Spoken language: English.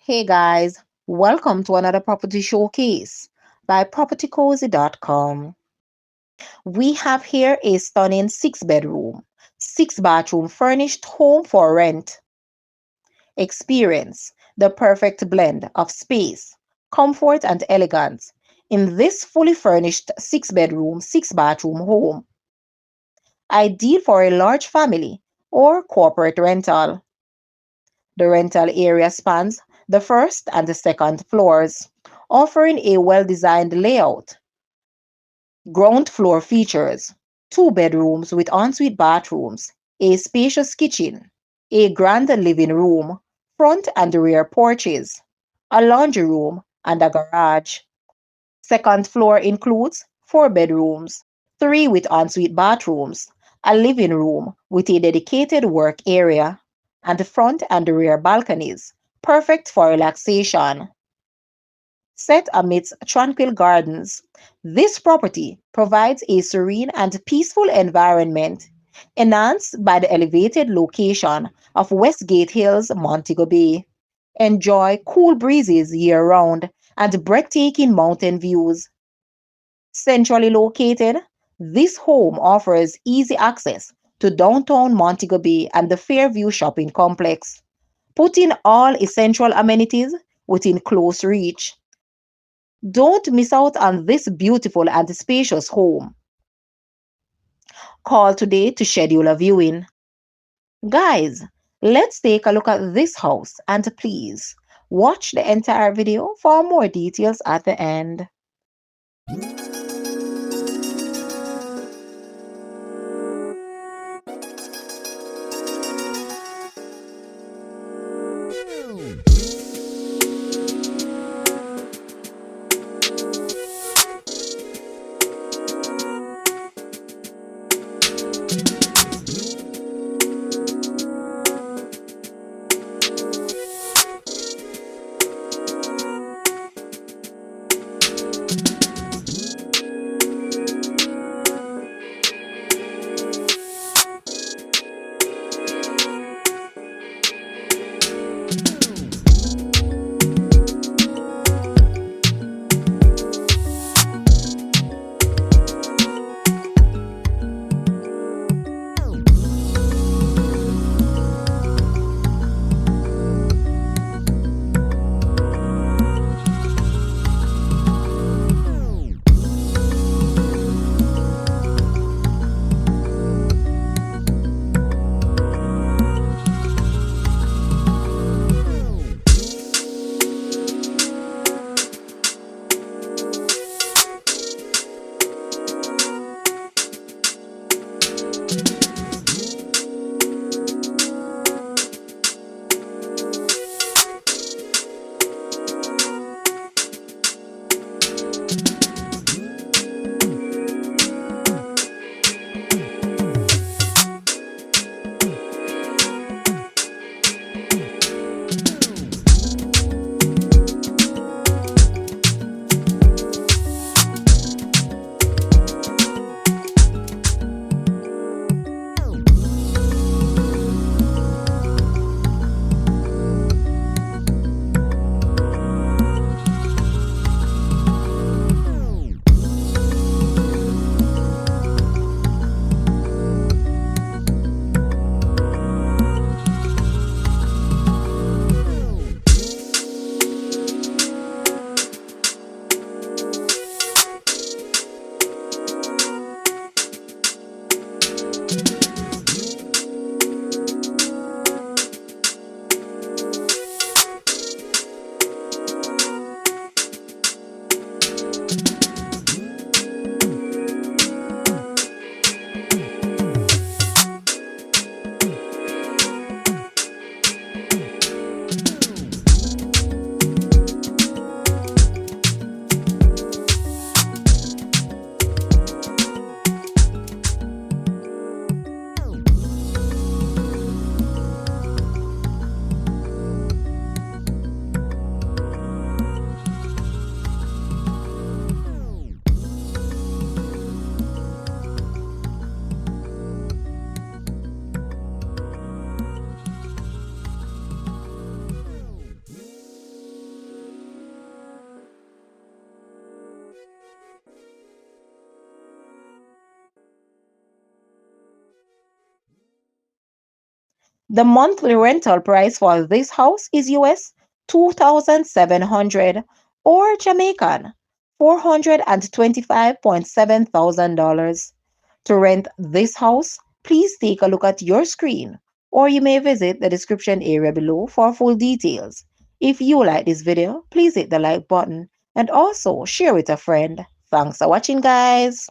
Hey guys, welcome to another property showcase by propertycozy.com. We have here a stunning 6 bedroom, 6 bathroom furnished home for rent. Experience the perfect blend of space, comfort, and elegance in this fully furnished 6 bedroom, 6 bathroom home, ideal for a large family or corporate rental. The rental area spans the first and the second floors, offering a well designed layout. Ground floor features 2 bedrooms with ensuite bathrooms, a spacious kitchen, a grand living room, front and rear porches, a laundry room, and a garage. Second floor includes 4 bedrooms, 3 with ensuite bathrooms, a living room with a dedicated work area, and front and rear balconies, perfect for relaxation. Set amidst tranquil gardens, this property provides a serene and peaceful environment, enhanced by the elevated location of Westgate Hills, Montego Bay. Enjoy cool breezes year round and breathtaking mountain views. Centrally located, this home offers easy access to downtown Montego Bay and the Fairview Shopping Complex, putting all essential amenities within close reach. Don't miss out on this beautiful and spacious home. Call today to schedule a viewing. Guys, let's take a look at this house and please watch the entire video for more details at the end. The monthly rental price for this house is US 2,700 or Jamaican $425,700. To rent this house, please take a look at your screen or you may visit the description area below for full details. If you like this video, please hit the like button and also share with a friend. Thanks for watching, guys.